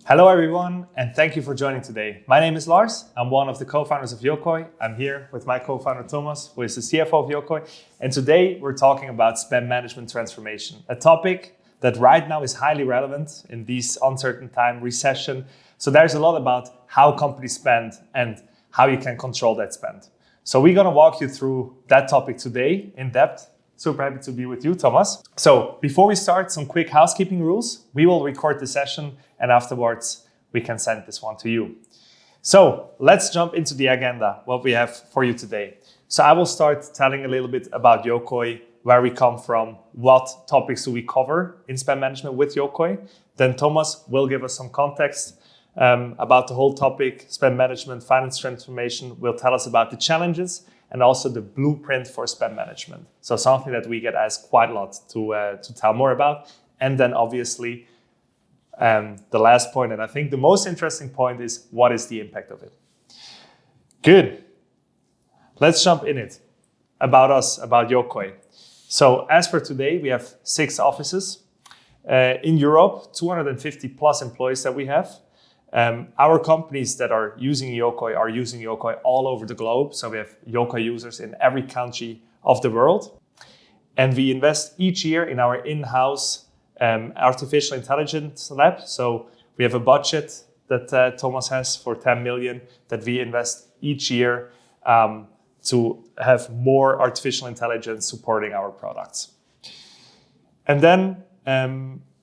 Hello everyone, and thank you for joining today. My name is Lars. I'm one of the co-founders of Yokoy. I'm here with my co-founder Thomas, who is the CFO of Yokoy. And today we're talking about spend management transformation, a topic that right now is highly relevant in these uncertain time, recession. So there's a lot about how companies spend and how you can control that spend. So we're gonna walk you through that topic today in depth. Super happy to be with you, Thomas. So before we start, some quick housekeeping rules. We will record the session and afterwards we can send this one to you. So let's jump into the agenda, what we have for you today. So I will start telling a little bit about Yokoy, where we come from, what topics do we cover in spend management with Yokoy. Then Thomas will give us some context about the whole topic, spend management, finance transformation, will tell us about the challenges and also the blueprint for spend management. So something that we get asked quite a lot to tell more about. And then obviously, the last point, and I think the most interesting point, is what is the impact of it? Good. Let's jump in it. About us, about Yokoy. So as for today, we have 6 offices. In Europe, 250 plus employees that we have. Our companies that are using Yokoy all over the globe. So we have Yokoy users in every country of the world. And we invest each year in our in-house artificial intelligence lab. So we have a budget that Thomas has for 10 million that we invest each year to have more artificial intelligence supporting our products. And then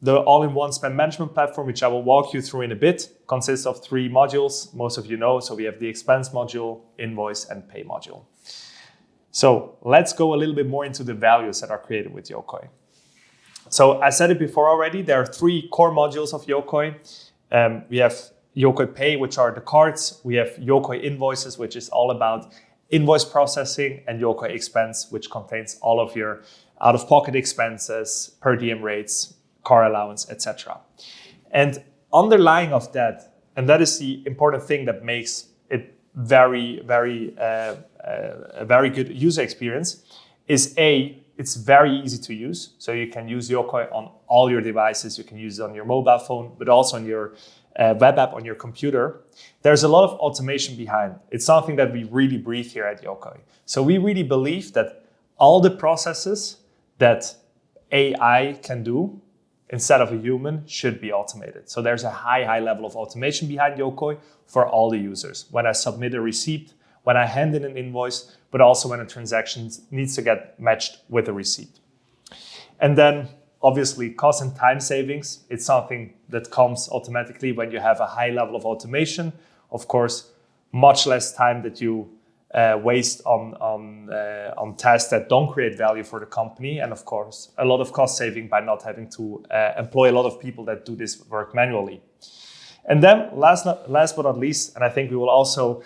the all-in-one spend management platform, which I will walk you through in a bit, consists of 3 modules. Most of you know. So we have the expense module, invoice, and pay module. So let's go a little bit more into the values that are created with Yokoy. So I said it before already, there are 3 core modules of Yokoy. We have Yokoy Pay, which are the cards. We have Yokoy Invoices, which is all about invoice processing, and Yokoy Expense, which contains all of your out-of-pocket expenses, per diem rates, car allowance, etc. And underlying of that, and that is the important thing that makes it a very good user experience, is it's very easy to use. So you can use Yokoy on all your devices. You can use it on your mobile phone, but also on your web app on your computer. There's a lot of automation behind. It's something that we really breathe here at Yokoy. So we really believe that all the processes that AI can do instead of a human should be automated. So there's a high level of automation behind Yokoy for all the users. When I submit a receipt, when I hand in an invoice, but also when a transaction needs to get matched with a receipt. And then obviously cost and time savings. It's something that comes automatically when you have a high level of automation. Of course, much less time that you waste on tasks that don't create value for the company. And of course, a lot of cost saving by not having to employ a lot of people that do this work manually. And then last but not least, and I think we will also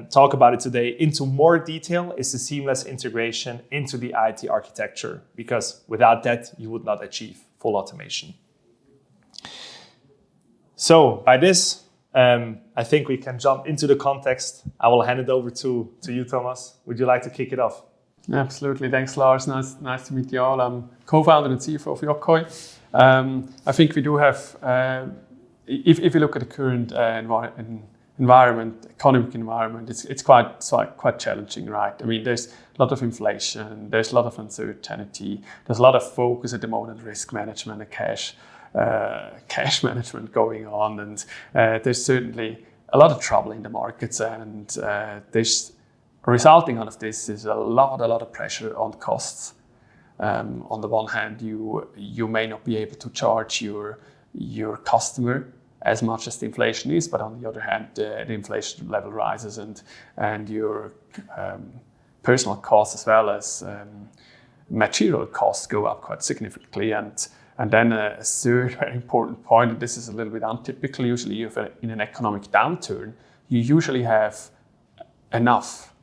talk about it today into more detail, is the seamless integration into the IT architecture, because without that, you would not achieve full automation. So by this, I think we can jump into the context. I will hand it over to you, Thomas. Would you like to kick it off? Absolutely. Thanks, Lars. Nice to meet you all. I'm co-founder and CFO of Yokoy. I think we do have, if you look at the current economic environment, it's quite challenging, right? I mean, there's a lot of inflation, there's a lot of uncertainty, there's a lot of focus at the moment on risk management and cash management going on, and there's certainly a lot of trouble in the markets, and there's resulting out of this is a lot of pressure on costs. On the one hand, you may not be able to charge your customer as much as the inflation is, but on the other hand, the inflation level rises, and your personal costs as well as material costs go up quite significantly. And then a third very important point, and this is a little bit untypical, usually in an economic downturn, you usually have enough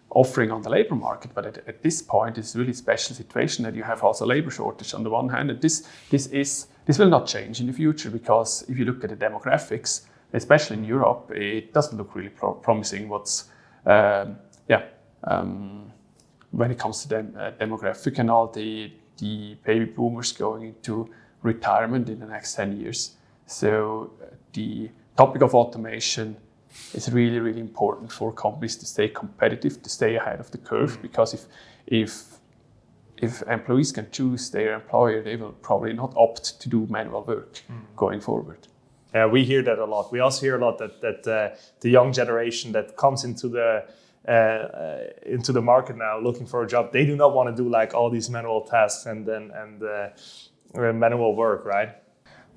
offering on the labor market, but at this point, it's a really special situation that you have also labor shortage on the one hand, and this will not change in the future, because if you look at the demographics, especially in Europe, it doesn't look really promising. When it comes to demographic and all the the baby boomers going into retirement in the next 10 years. So the topic of automation is really, really important for companies to stay competitive, to stay ahead of the curve. Because if employees can choose their employer, they will probably not opt to do manual work going forward. Yeah, we hear that a lot. We also hear a lot that the young generation that comes into the market now looking for a job, they do not want to do like all these manual tasks and manual work, right?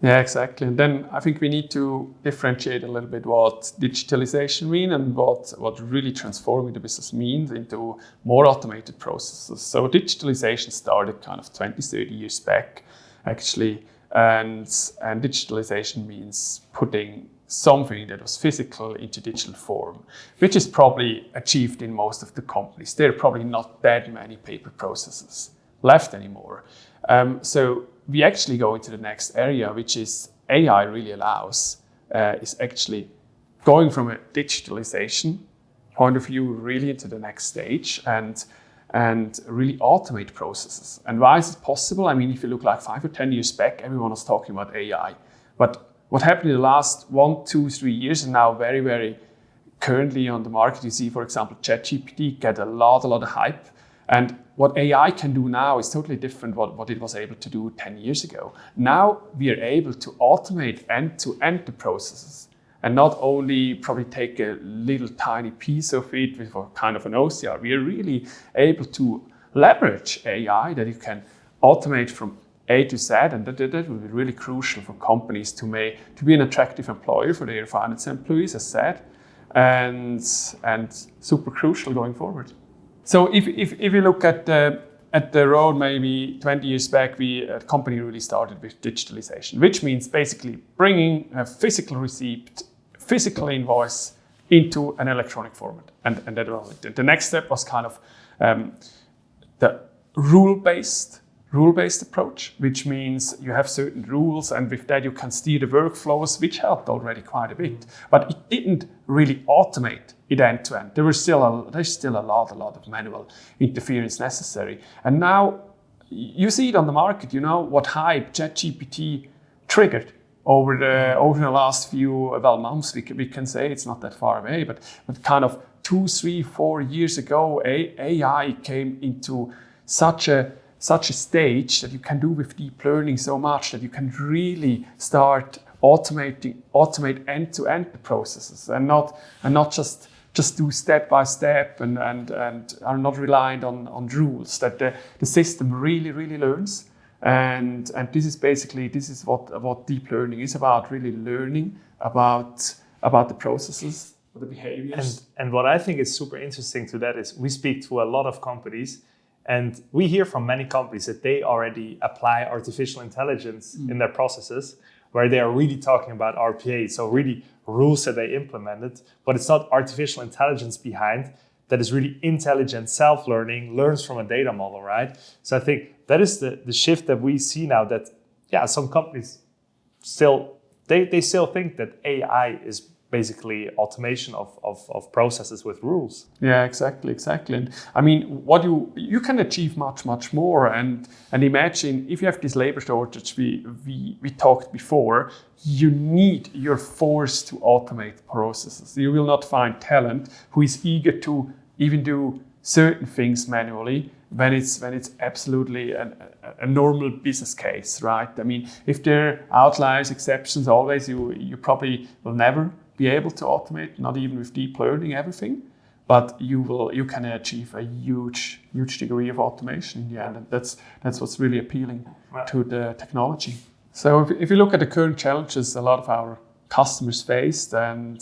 Yeah, exactly. And then I think we need to differentiate a little bit what digitalization means and what really transforming the business means into more automated processes. So digitalization started kind of 20, 30 years back, actually. And digitalization means putting something that was physical into digital form, which is probably achieved in most of the companies. There are probably not that many paper processes left anymore. So we actually go into the next area, which is AI really allows, is actually going from a digitalization point of view really into the next stage and really automate processes. And why is it possible? I mean, if you look like 5 or 10 years back, everyone was talking about AI. But what happened in the last 1, 2, 3 years, and now very, very currently on the market, you see, for example, ChatGPT get a lot of hype. And what AI can do now is totally different what it was able to do 10 years ago. Now we are able to automate end-to-end the processes and not only probably take a little tiny piece of it with a kind of an OCR. We are really able to leverage AI that you can automate from A to Z, and that will be really crucial for companies to be an attractive employer for their finance employees, as said, and super crucial going forward. So if you look at the road, maybe 20 years back, the company really started with digitalization, which means basically bringing a physical receipt, physical invoice into an electronic format. And that was it. The next step was kind of the rule-based approach, which means you have certain rules, and with that you can steer the workflows, which helped already quite a bit. But it didn't really automate it end to end. There's still a lot of manual interference necessary. And now you see it on the market. You know what hype ChatGPT triggered over the last few months. We can say it's not that far away, but kind of 2, 3, 4 years ago, AI came into such a stage that you can do with deep learning so much that you can really start automate end-to-end the processes and not just do step by step and are not reliant on rules, that the system really learns. And this is what deep learning is about, really learning about the processes, the behaviors. And what I think is super interesting to that is we speak to a lot of companies, and we hear from many companies that they already apply artificial intelligence in their processes, where they are really talking about RPA, so really rules that they implemented, but it's not artificial intelligence behind, that is really intelligent self-learning, learns from a data model, right? So I think that is the shift that we see now, that some companies still think that AI is basically automation of processes with rules. Yeah, exactly. And I mean, what you can achieve much more. And imagine if you have this labor shortage we talked before, you're forced to automate processes. You will not find talent who is eager to even do certain things manually when it's absolutely a normal business case, right? I mean, if there are outliers, exceptions, always you probably will never be able to automate, not even with deep learning, everything, but you can achieve a huge degree of automation in the end, and that's what's really appealing to the technology. So if you look at the current challenges a lot of our customers faced and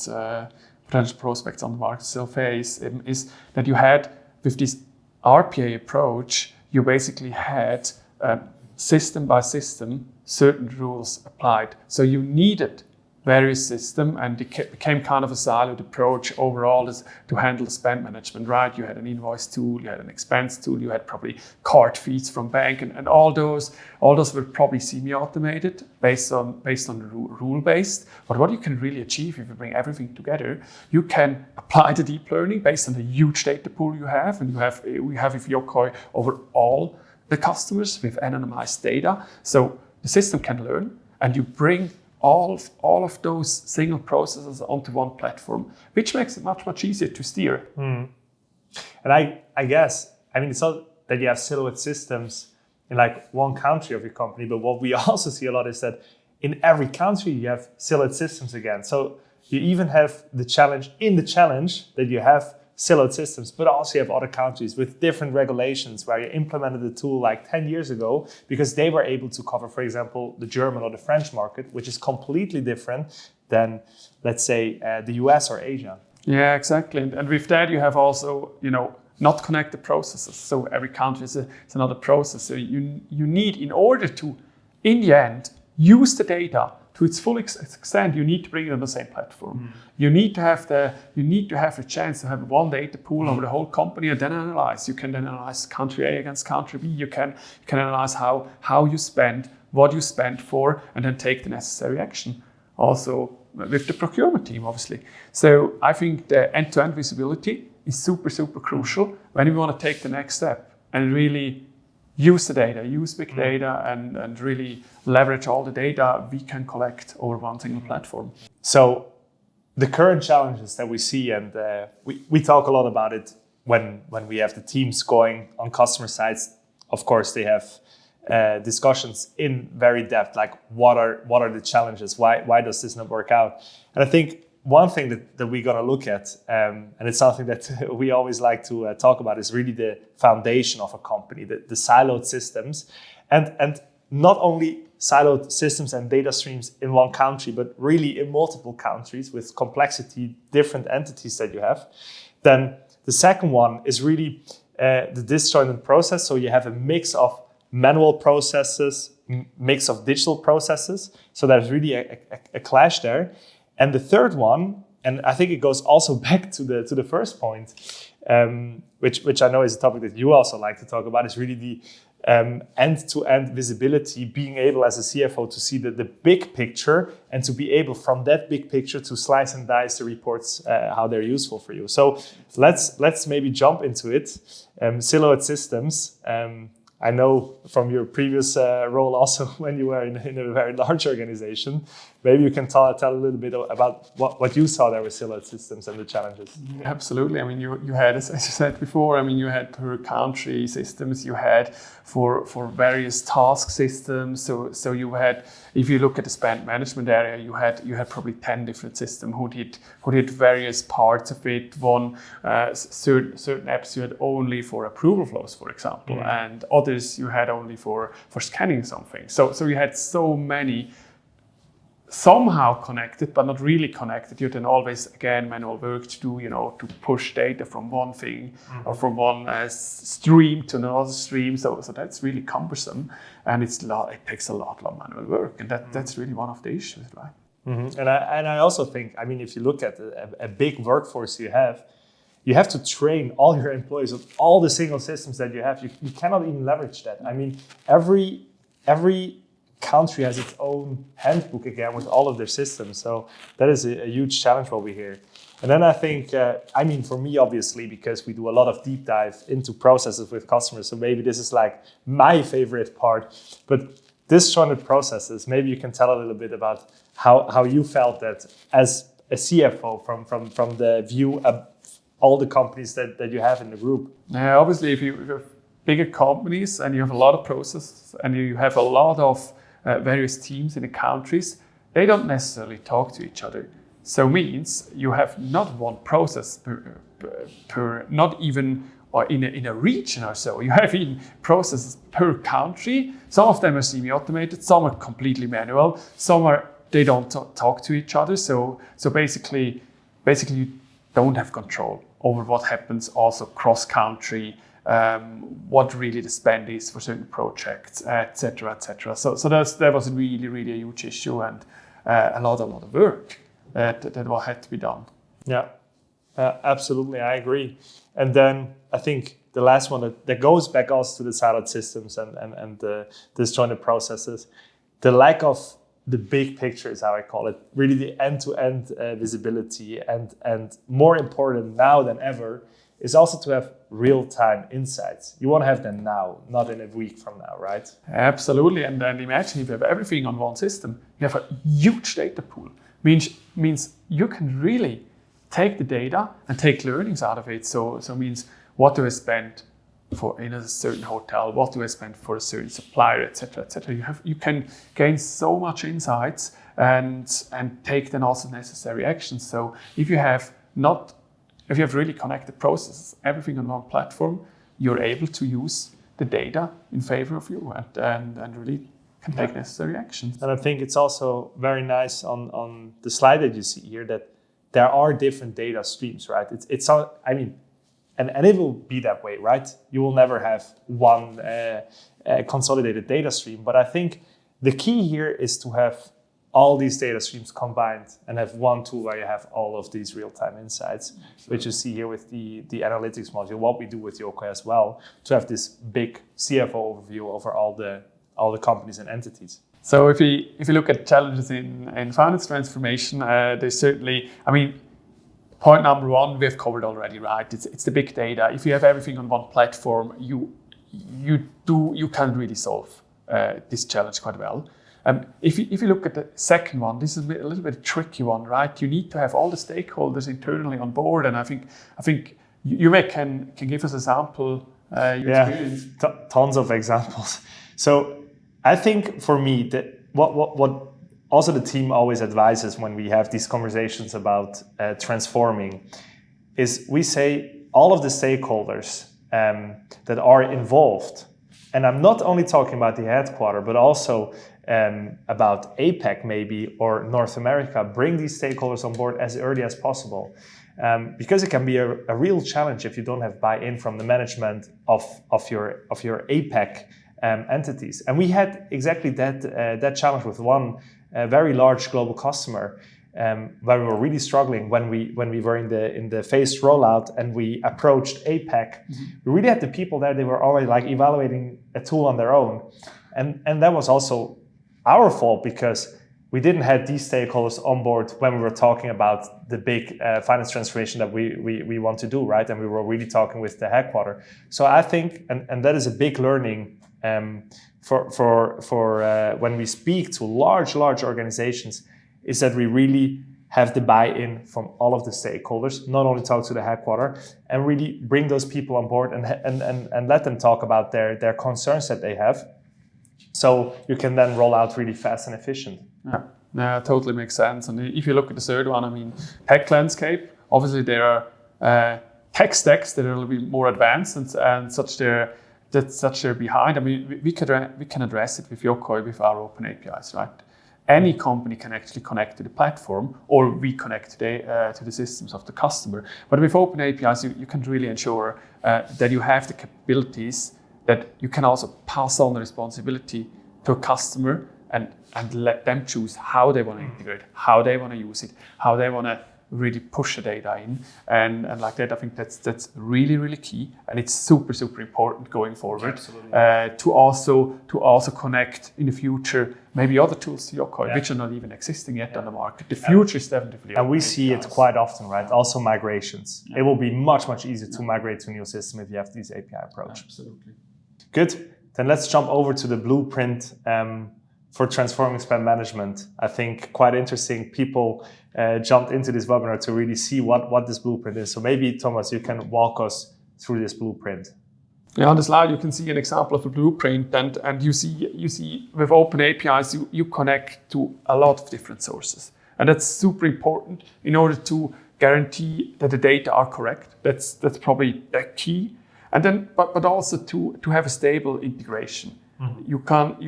potential prospects on the market still face, is that you had, with this RPA approach, you basically had system by system certain rules applied. So you needed various systems, and it became kind of a siloed approach overall to handle the spend management, right? You had an invoice tool, you had an expense tool, you had probably card feeds from bank, and all those were probably semi-automated based on rule-based. But what you can really achieve if you bring everything together, you can apply the deep learning based on the huge data pool you have, and we have with Yokoy over all the customers with anonymized data. So the system can learn, and you bring all of those single processes onto one platform, which makes it much easier to steer. And I guess, I mean, it's not that you have siloed systems in like one country of your company, but what we also see a lot is that in every country you have siloed systems again. So you even have the challenge that you have siloed systems, but also you have other countries with different regulations where you implemented the tool like 10 years ago because they were able to cover, for example, the German or the French market, which is completely different than, let's say, the US or Asia. Yeah, exactly. And with that, you have also, not connected processes. So every country is another process. So you need, in order to, in the end, use the data to its full extent, you need to bring it on the same platform. You need to have the chance to have one data pool over the whole company and then analyze. You can then analyze country A against country B. You can analyze how you spend, what you spend for, and then take the necessary action. Also with the procurement team, obviously. So I think the end-to-end visibility is super crucial when we want to take the next step and really use the data, use big data, and really leverage all the data we can collect over one single platform. So the current challenges that we see, and we talk a lot about it when we have the teams going on customer sites. Of course, they have discussions in very depth, like what are the challenges? Why does this not work out? And I think one thing that we're going to look at, and it's something that we always like to talk about, is really the foundation of a company, the siloed systems, and not only siloed systems and data streams in one country, but really in multiple countries with complexity, different entities that you have. Then the second one is really the disjointed process. So you have a mix of manual processes, mix of digital processes. So there's really a clash there. And the third one, and I think it goes also back to the first point, which I know is a topic that you also like to talk about, is really the end-to-end visibility, being able as a CFO to see the big picture and to be able from that big picture to slice and dice the reports, how they're useful for you. So let's maybe jump into it. Siloed systems. I know from your previous role also when you were in a very large organization, maybe you can tell a little bit about what you saw there with siloed systems and the challenges. Absolutely. I mean, you had, as I said before, I mean, you had per country systems, you had for various task systems. So you had, if you look at the spend management area, you had probably 10 different systems who did various parts of it. One certain apps you had only for approval flows, for example, and others you had only for scanning something. So you had so many somehow connected, but not really connected. You then always, again, manual work to do, to push data from one thing or from one stream to another stream. So that's really cumbersome, and it takes a lot of manual work, and that's really one of the issues, right? Mm-hmm. And I also think, I mean, if you look at a big workforce you have to train all your employees on all the single systems that you have. You cannot even leverage that. I mean, every country has its own handbook again with all of their systems. So that is a huge challenge what we hear. And then I think, for me, obviously, because we do a lot of deep dive into processes with customers, so maybe this is like my favorite part, but disjointed processes, maybe you can tell a little bit about how you felt that as a CFO from the view of all the companies that you have in the group. Yeah, obviously, if you have bigger companies and you have a lot of processes and you have a lot of various teams in the countries, they don't necessarily talk to each other. So means you have not one process per not even or in a region or so. You have even processes per country. Some of them are semi-automated, some are completely manual, they don't talk to each other. So basically you don't have control over what happens also cross-country, what really the spend is for certain projects, etc., etc. So that was really a huge issue, and a lot of work that had to be done. Yeah, absolutely, I agree. And then I think the last one that goes back also to the siloed systems and the disjointed processes, the lack of the big picture is how I call it, really the end-to-end visibility, and more important now than ever is also to have real-time insights. You want to have them now, not in a week from now, right? Absolutely. And then imagine if you have everything on one system, you have a huge data pool. Means you can really take the data and take learnings out of it. So means what do I spend for in a certain hotel? What do I spend for a certain supplier, etc., etc. You can gain so much insights and take then also necessary actions. So if you have really connected processes, everything on one platform, you're able to use the data in favor of you and really can take necessary actions. And I think it's also very nice on the slide that you see here that there are different data streams, right? It's all, I mean, and it will be that way, right? You will never have one consolidated data stream. But I think the key here is to have all these data streams combined and have one tool where you have all of these real-time insights, which you see here with the analytics module, what we do with Yokoy as well, to have this big CFO overview over all the companies and entities. So if you look at challenges in finance transformation, there's certainly, I mean, point number one, we've covered already, right? It's the big data. If you have everything on one platform, you can really solve this challenge quite well. If you look at the second one, this is a little bit tricky one, right? You need to have all the stakeholders internally on board, and I think you can give us a sample. Experience. Tons of examples. So I think for me that what also the team always advises when we have these conversations about transforming is we say all of the stakeholders that are involved, and I'm not only talking about the headquarters, but also about APAC maybe or North America, bring these stakeholders on board as early as possible. Because it can be a real challenge if you don't have buy-in from the management of your APAC entities. And we had exactly that challenge with one very large global customer where we were really struggling when we were in the phased rollout and we approached APAC. We really had the people there, they were already like evaluating a tool on their own. And that was also our fault because we didn't have these stakeholders on board when we were talking about the big finance transformation that we want to do, right? And we were really talking with the headquarters. So I think, and that is a big learning for when we speak to large organizations, is that we really have the buy-in from all of the stakeholders, not only talk to the headquarters, and really bring those people on board and let them talk about their concerns that they have. So you can then roll out really fast and efficient. Yeah, totally makes sense. And if you look at the third one, I mean, tech landscape, obviously there are tech stacks that are a little bit more advanced and such they're behind. I mean, we can address it with Yokoy, with our open APIs, right? Any company can actually connect to the platform, or we connect to the systems of the customer. But with open APIs, you can really ensure that you have the capabilities that you can also pass on the responsibility to a customer and let them choose how they want to integrate, how they want to use it, how they want to really push the data in. And like that, I think that's really key. And it's super important going forward to also connect in the future maybe other tools to Yokoy, which are not even existing yet on the market. The future is definitely and we see it quite often, right? Also migrations. It will be much easier to migrate to a new system if you have this API approach. Absolutely. Good. Then let's jump over to the blueprint for transforming spend management. I think quite interesting. People jumped into this webinar to really see what this blueprint is. So maybe, Thomas, you can walk us through this blueprint. Yeah, on the slide you can see an example of a blueprint, and you see with open APIs you connect to a lot of different sources, and that's super important in order to guarantee that the data are correct. That's probably the key. And then, but also to have a stable integration. Mm-hmm.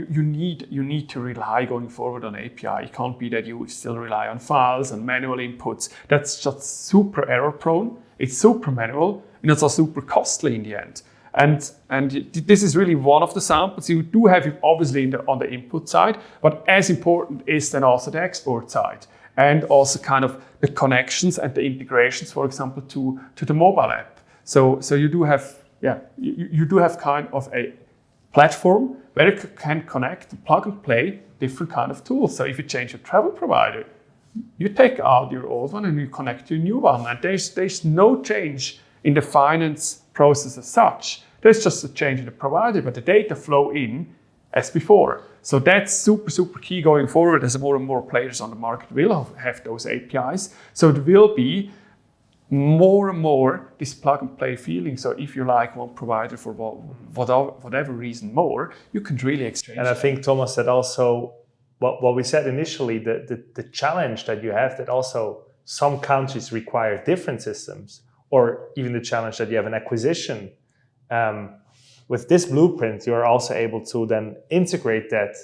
You need to rely going forward on API. It can't be that you still rely on files and manual inputs. That's just super error prone. It's super manual, and it's also super costly in the end. And this is really one of the samples. You do have it obviously on the input side, but as important is then also the export side, and also kind of the connections and the integrations, for example, to the mobile app. So you do have. Yeah, you do have kind of a platform where you can connect, plug and play different kind of tools. So if you change your travel provider, you take out your old one and you connect to a new one. And there's no change In the finance process as such, there's just a change in the provider, but the data flow in as before. So that's super, super key going forward as more and more players on the market will have those APIs. So it will be more and more this plug and play feeling. So if you like one provider for whatever reason more, you can really exchange. And I think Thomas said also what we said initially, the challenge that you have, that also some countries require different systems, or even the challenge that you have an acquisition. With this blueprint, you're also able to then integrate that,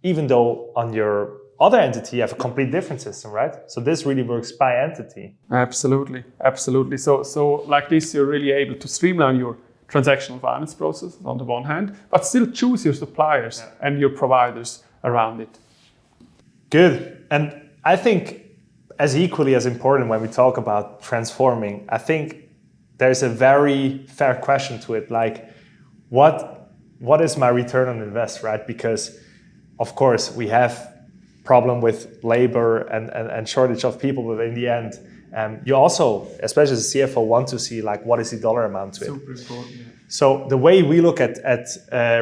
even though on your other entity you have a complete different system, right? So this really works by entity. Absolutely. So like this, you're really able to streamline your transactional finance process on the one hand, but still choose your suppliers and your providers around it. Good. And I think as equally as important when we talk about transforming, I think there's a very fair question to it, like what is my return on invest, right? Because of course we have problem with labor and shortage of people, but in the end, you also, especially as a CFO, want to see like what is the dollar amount to it. Super important. Yeah. So the way we look at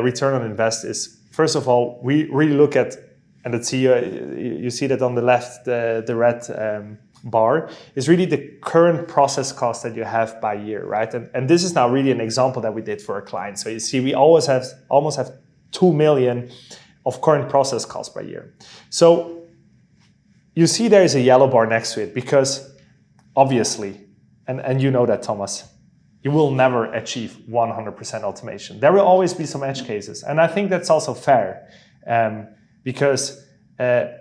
return on invest is, first of all, we really look at, and you see that on the left, the red bar is really the current process cost that you have by year, right? And this is now really an example that we did for a client. So you see, we almost have 2 million of current process costs per year. So you see there is a yellow bar next to it, because obviously, and you know that, Thomas, you will never achieve 100% automation. There will always be some edge cases. And I think that's also fair, because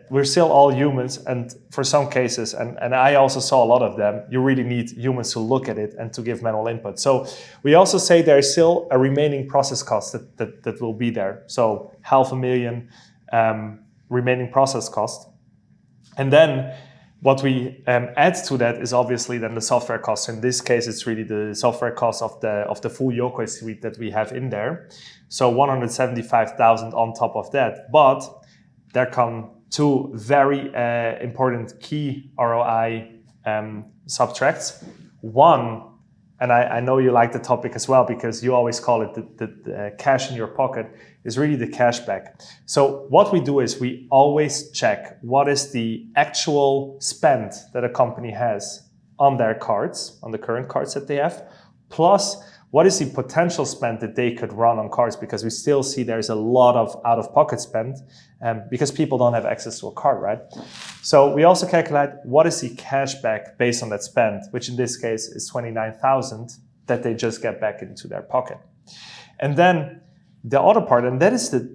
we're still all humans, and for some cases, and I also saw a lot of them, you really need humans to look at it and to give manual input. So we also say there's still a remaining process cost that will be there. So $500,000 remaining process cost. And then what we add to that is obviously then the software cost. In this case, it's really the software cost of the full Yokoy suite that we have in there. So 175,000 on top of that. But there come two very important key ROI subtracts. One, and I know you like the topic as well, because you always call it the cash in your pocket, is really the cash back. So what we do is we always check what is the actual spend that a company has on their cards, on the current cards that they have, plus what is the potential spend that they could run on cards, because we still see there's a lot of out-of-pocket spend because people don't have access to a card, right? So we also calculate what is the cash back based on that spend, which in this case is 29,000 that they just get back into their pocket. And then the other part, and that is the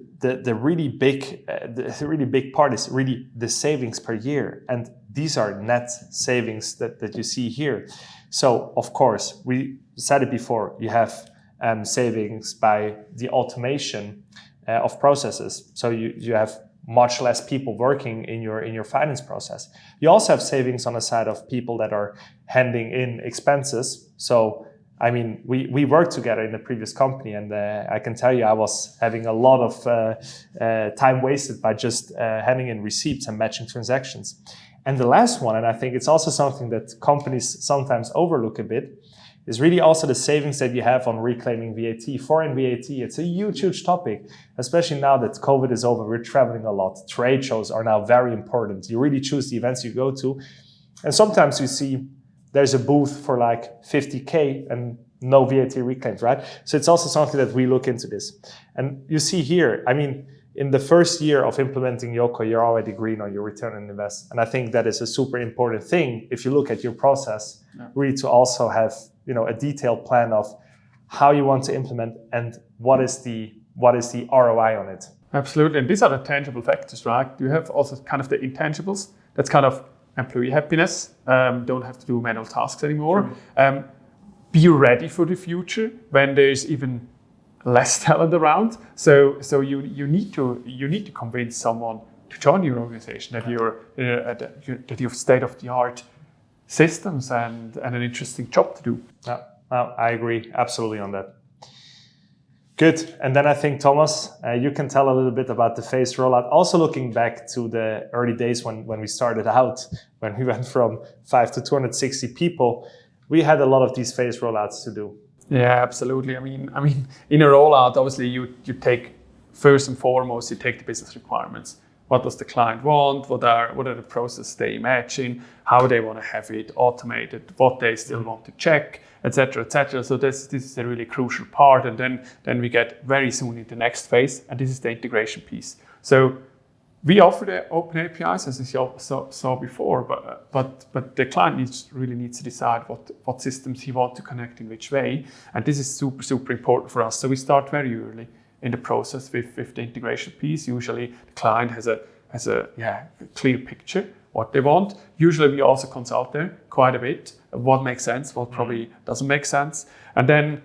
really big part, is really the savings per year. And these are net savings that you see here. So of course, we said it before, you have savings by the automation of processes. So you have much less people working in your finance process. You also have savings on the side of people that are handing in expenses. So I mean, we worked together in the previous company, and I can tell you I was having a lot of time wasted by just handing in receipts and matching transactions. And the last one, and I think it's also something that companies sometimes overlook a bit, is really also the savings that you have on reclaiming VAT, foreign VAT. It's a huge topic, especially now that COVID is over. We're traveling a lot. Trade shows are now very important. You really choose the events you go to. And sometimes you see there's a booth for like 50K and no VAT reclaimed, right? So it's also something that we look into this. And you see here, I mean, in the first year of implementing Yokoy, you're already green on your return on invest. And I think that is a super important thing if you look at your process, really to also have, a detailed plan of how you want to implement and what is the ROI on it. Absolutely. And these are the tangible factors, right? You have also kind of the intangibles. That's kind of employee happiness. Don't have to do manual tasks anymore. Be ready for the future when there's even less talent around. So you need to convince someone to join your organization that you have state-of-the-art systems and an interesting job to do. Yeah, I agree absolutely on that. Good. And then I think, Thomas, you can tell a little bit about the phased rollout. Also looking back to the early days when we started out, when we went from 5 to 260 people, We had a lot of these phase rollouts to do. Yeah, absolutely. I mean, in a rollout, obviously you take first and foremost, you take the business requirements. What does the client want? What are the processes they imagine? How they want to have it automated? What they still want to check, etc., etc. So this is a really crucial part. And then we get very soon in the next phase, and this is the integration piece. So we offer the open APIs, as you saw before, but the client really needs to decide what systems he wants to connect in which way, and this is super important for us. So we start very early in the process with the integration piece. Usually the client has a clear picture what they want. Usually we also consult there quite a bit of what makes sense, what probably doesn't make sense, and then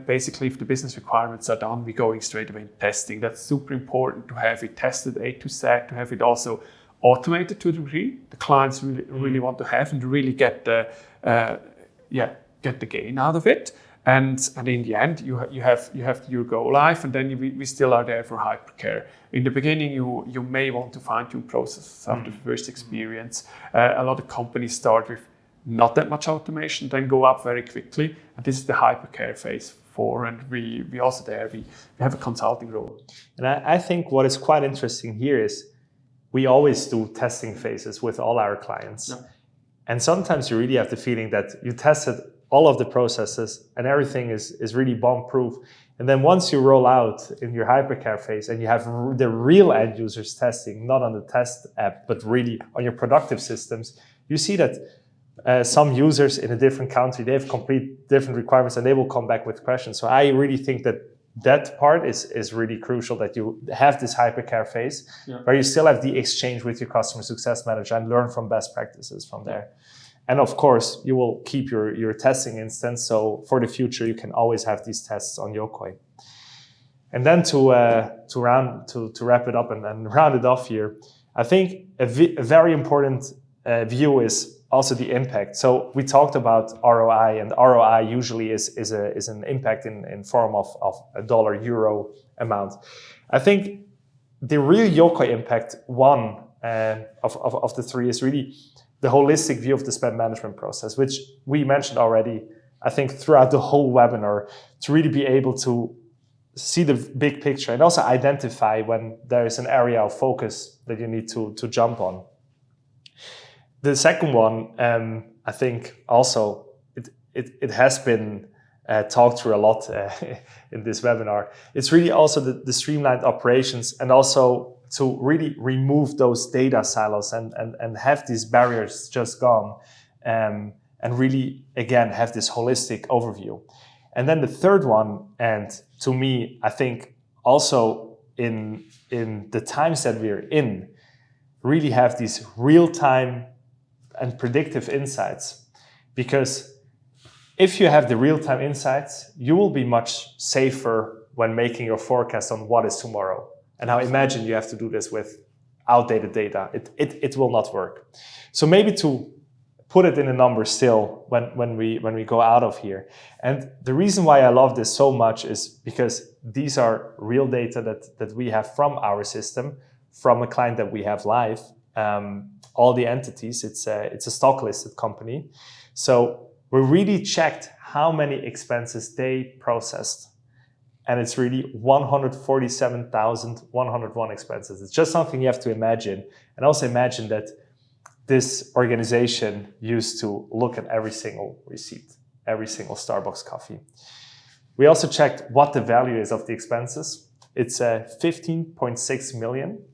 basically if the business requirements are done, we're going straight away in testing. That's super important to have it tested A to Z, to have it also automated to a degree. The clients really want to have and really get the gain out of it. And in the end, you have your go live, and then we still are there for hypercare. In the beginning, you may want to fine-tune processes after the first experience. A lot of companies start with not that much automation, then go up very quickly. And this is the hypercare phase 4, and we also there, we have a consulting role. And I think what is quite interesting here is we always do testing phases with all our clients. Yeah. And sometimes you really have the feeling that you tested all of the processes and everything is really bomb-proof. And then once you roll out in your hypercare phase and you have the real end users testing, not on the test app, but really on your productive systems, you see that some users in a different country, they have complete different requirements and they will come back with questions. So I really think that part is really crucial, that you have this hypercare phase where you still have the exchange with your customer success manager and learn from best practices from there. And of course, you will keep your testing instance. So for the future, you can always have these tests on Yokoy. And then to wrap it up and round it off here, I think a very important view is also the impact. So we talked about ROI, and ROI usually is an impact in form of a dollar-euro amount. I think the real Yokoy impact, one of the three, is really the holistic view of the spend management process, which we mentioned already, I think, throughout the whole webinar, to really be able to see the big picture and also identify when there is an area of focus that you need to jump on. The second one, I think also it has been talked through a lot in this webinar. It's really also the streamlined operations, and also to really remove those data silos and have these barriers just gone, and really, again, have this holistic overview. And then the third one, and to me, I think also in the times that we're in, really have these real-time and predictive insights. Because if you have the real-time insights, you will be much safer when making your forecast on what is tomorrow. And now imagine you have to do this with outdated data. It will not work. So maybe to put it in a number still when we go out of here. And the reason why I love this so much is because these are real data that we have from our system, from a client that we have live. All the entities, it's a stock listed company. So we really checked how many expenses they processed. And it's really 147,101 expenses. It's just something you have to imagine. And also imagine that this organization used to look at every single receipt, every single Starbucks coffee. We also checked what the value is of the expenses. It's 15.6 million.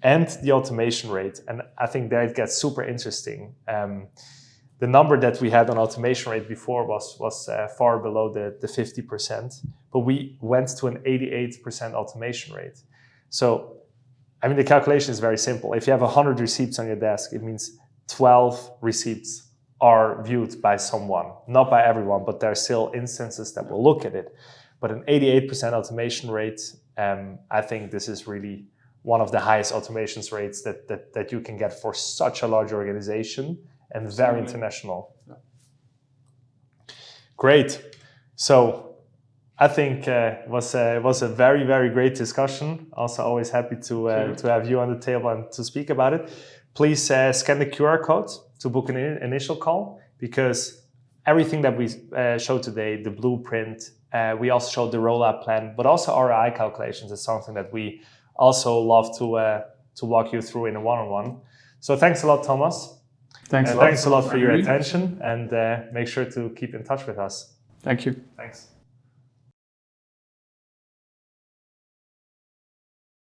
And the automation rate. And I think there it gets super interesting. The number that we had on automation rate before was far below the 50%, but we went to an 88% automation rate. So, I mean, the calculation is very simple. If you have 100 receipts on your desk, it means 12 receipts are viewed by someone, not by everyone, but there are still instances that will look at it. But an 88% automation rate, I think this is really one of the highest automations rates that you can get for such a large organization and very international. Yeah. Great. So I think it was a very, very great discussion. Also always happy to have you on the table and to speak about it. Please scan the QR code to book an initial call, because everything that we showed today, the blueprint, we also showed the rollout plan, but also ROI calculations is something that we also love to walk you through in a one-on-one. So thanks a lot, Thomas. Thanks a lot. Thanks a lot for your attention, and make sure to keep in touch with us. Thank you. Thanks.